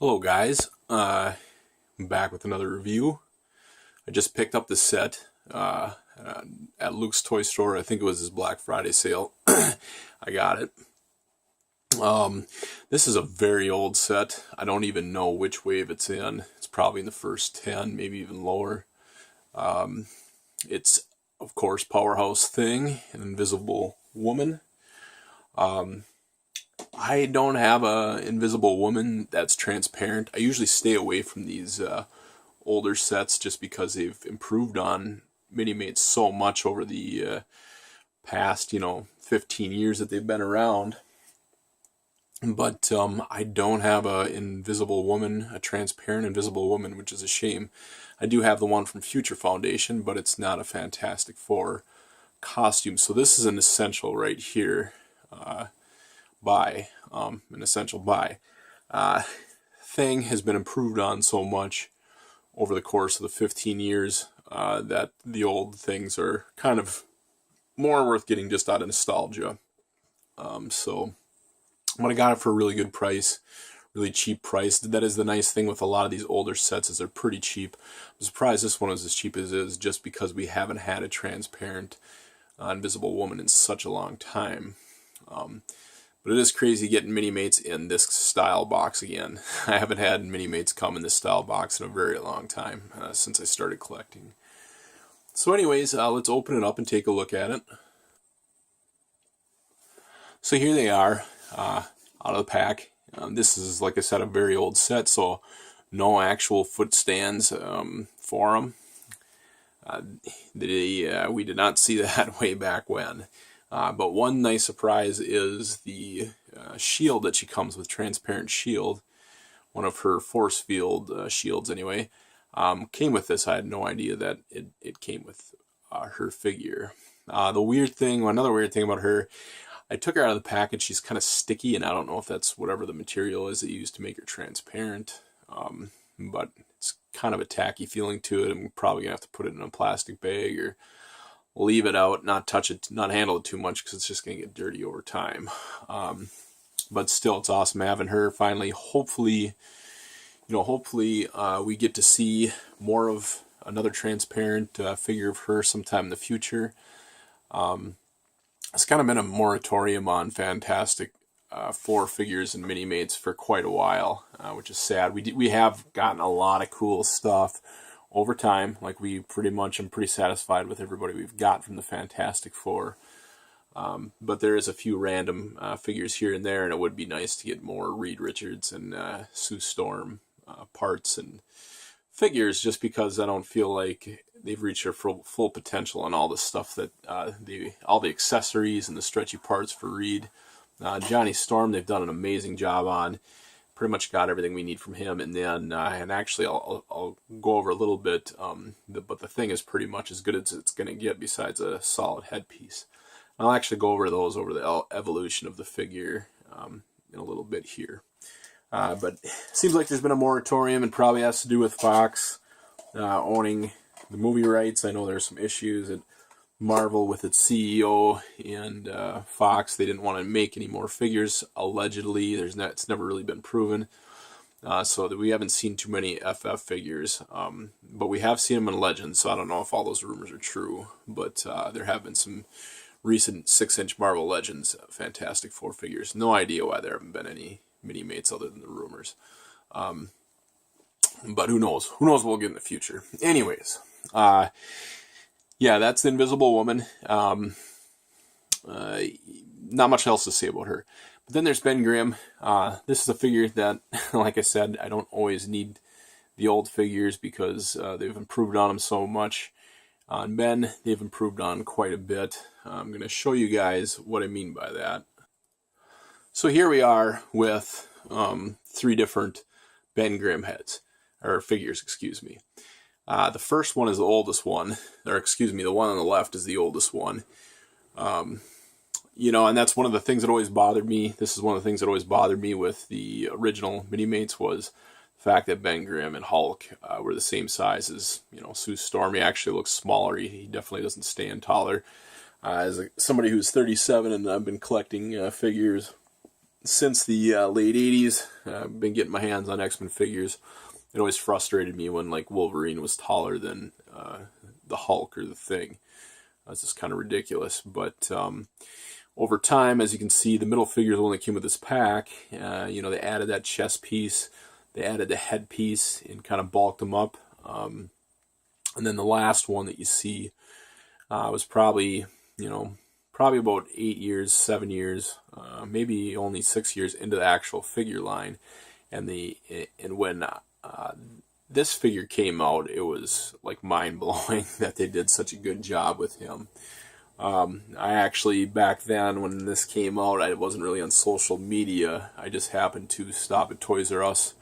Hello guys, I'm back with another review. I just picked up this set at Luke's toy store. I think it was his Black Friday sale. I got it. This is a very old set. I don't even know which wave it's in. It's probably in the first 10, maybe even lower. It's, of course, Powerhouse Thing, an Invisible Woman. I don't have a Invisible Woman that's transparent. I usually stay away from these older sets just because they've improved on Minimates so much over the past, 15 years that they've been around. But I don't have a Invisible Woman, a transparent Invisible Woman, which is a shame. I do have the one from Future Foundation, but it's not a Fantastic Four costume. So this is an essential right here. An essential buy. Thing has been improved on so much over the course of the 15 years that the old things are kind of more worth getting just out of nostalgia. But I got it for a really good price, really cheap price. That is the nice thing with a lot of these older sets, is they're pretty cheap. I'm surprised this one is as cheap as it is, just because we haven't had a transparent Invisible Woman in such a long time. But it is crazy getting Minimates in this style box again. I haven't had Minimates come in this style box in a very long time, since I started collecting. So anyways, let's open it up and take a look at it. So here they are, out of the pack. This is, like I said, a very old set, so no actual foot stands for them. We did not see that way back when. But one nice surprise is the shield that she comes with, transparent shield. One of her force field shields, anyway, came with this. I had no idea that it came with her figure. Another weird thing about her, I took her out of the package. She's kind of sticky, and I don't know if that's whatever the material is they used to make her transparent. But it's kind of a tacky feeling to it. I'm probably going to have to put it in a plastic bag or leave it out, not touch it, not handle it too much, because it's just going to get dirty over time. But still, it's awesome having her finally. Hopefully we get to see more of another transparent figure of her sometime in the future. It's kind of been a moratorium on Fantastic Four figures and Minimates for quite a while, which is sad. We have gotten a lot of cool stuff over time. Like, I'm pretty satisfied with everybody we've got from the Fantastic Four. But there is a few random figures here and there, and it would be nice to get more Reed Richards and Sue Storm parts and figures, just because I don't feel like they've reached their full potential on all the stuff that all the accessories and the stretchy parts for Reed. Johnny Storm, they've done an amazing job on. Pretty much got everything we need from him, and then and actually I'll go over a little bit, but the thing is pretty much as good as it's going to get, besides a solid headpiece. I'll actually go over the evolution of the figure in a little bit here. But it seems like there's been a moratorium, and probably has to do with Fox owning the movie rights. I know there's some issues at Marvel with its CEO and Fox. They didn't want to make any more figures, allegedly. It's never really been proven. So that we haven't seen too many FF figures. But we have seen them in Legends, so I don't know if all those rumors are true. But there have been some recent 6-inch Marvel Legends Fantastic Four figures. No idea why there haven't been any Minimates other than the rumors. But who knows? Who knows what we'll get in the future. Anyways, yeah, that's the Invisible Woman. Not much else to say about her. But then there's Ben Grimm. This is a figure that, like I said, I don't always need the old figures, because they've improved on them so much. On Ben, they've improved on quite a bit. I'm going to show you guys what I mean by that. So here we are with 3 different Ben Grimm heads, or figures, excuse me. The first one is the oldest one, or excuse me, the one on the left is the oldest one. And that's one of the things that always bothered me. This is one of the things that always bothered me with the original Minimates, was the fact that Ben Grimm and Hulk were the same size as, Sue Storm. He actually looks smaller. He definitely doesn't stand taller. As somebody who's 37 and I've been collecting figures since the late 80s, I've been getting my hands on X-Men figures. It always frustrated me when like Wolverine was taller than the Hulk or the Thing. That's just kind of ridiculous. But over time, as you can see, the middle figure is the one that came with this pack. You know, they added that chest piece, they added the head piece, and kind of bulked them up. And then the last one that you see was probably, you know, probably about 8 years, 7 years, maybe only 6 years into the actual figure line. And when this figure came out, it was like mind-blowing that they did such a good job with him. I actually, back then when this came out, I wasn't really on social media. I just happened to stop at Toys R Us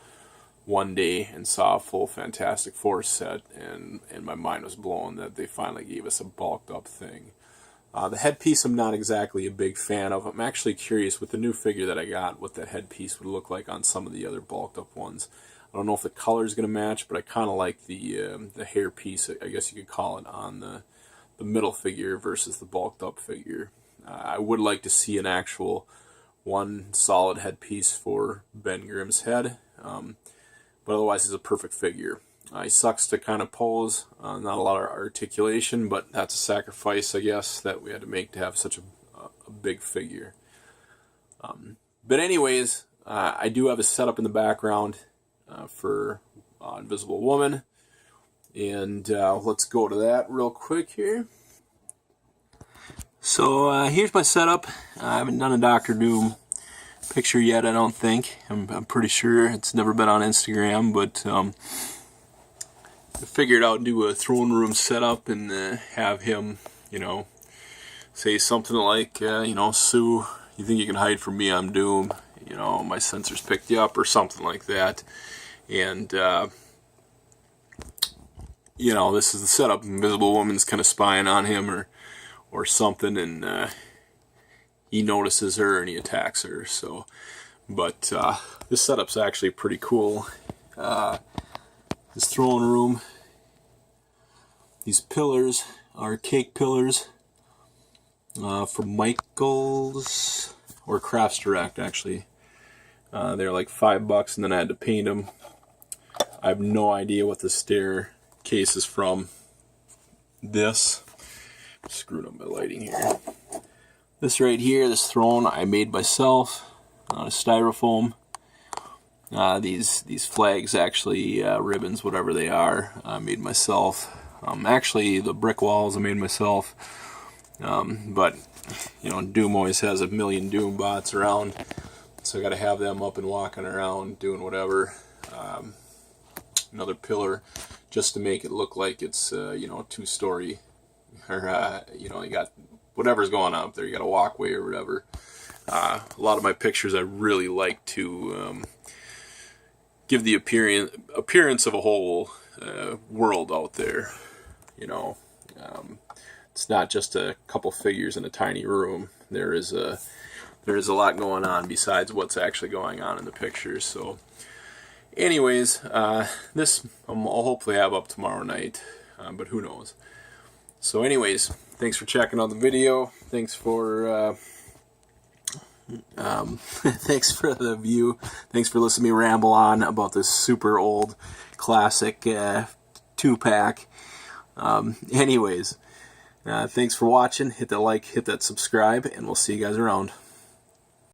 one day and saw a full Fantastic Four set, and my mind was blown that they finally gave us a bulked up Thing. The headpiece I'm not exactly a big fan of. I'm actually curious with the new figure that I got what that headpiece would look like on some of the other bulked up ones. I don't know if the color is going to match, but I kind of like the hair piece, I guess you could call it, on the middle figure versus the bulked up figure. I would like to see an actual one solid headpiece for Ben Grimm's head, but otherwise he's a perfect figure. He sucks to kind of pose, not a lot of articulation, but that's a sacrifice, I guess, that we had to make to have such a big figure. But anyways, I do have a setup in the background for Invisible Woman, and let's go to that real quick here. So here's my setup. I haven't done a Doctor Doom picture yet, I don't think. I'm pretty sure it's never been on Instagram, but I figured I'd do a throne room setup and have him, you know, say something like, you know, Sue, you think you can hide from me? I'm Doom. You know, my sensors picked you up, or something like that. And, you know, this is the setup. Invisible Woman's kind of spying on him or something, and he notices her and he attacks her. So, but this setup's actually pretty cool. This throne room, these pillars are cake pillars from Michaels or Crafts Direct, actually. They're like $5, and then I had to paint them. I have no idea what the staircase is from. This, screwed up my lighting here. This right here, this throne, I made myself out of styrofoam. These flags, actually, ribbons, whatever they are, I made myself. Actually, the brick walls I made myself. But, you know, Doom always has a million Doom bots around, so I got to have them up and walking around doing whatever. Another pillar, just to make it look like it's, you know, two-story, or you know, you got whatever's going on up there. You got a walkway or whatever. A lot of my pictures, I really like to give the appearance of a whole world out there. You know, it's not just a couple figures in a tiny room. There is a lot going on besides what's actually going on in the pictures. So, anyways, this I'll hopefully have up tomorrow night, but who knows. So, anyways, thanks for checking out the video. Thanks for thanks for the view. Thanks for listening to me ramble on about this super old classic 2-pack. Anyways, thanks for watching. Hit that like, hit that subscribe, and we'll see you guys around.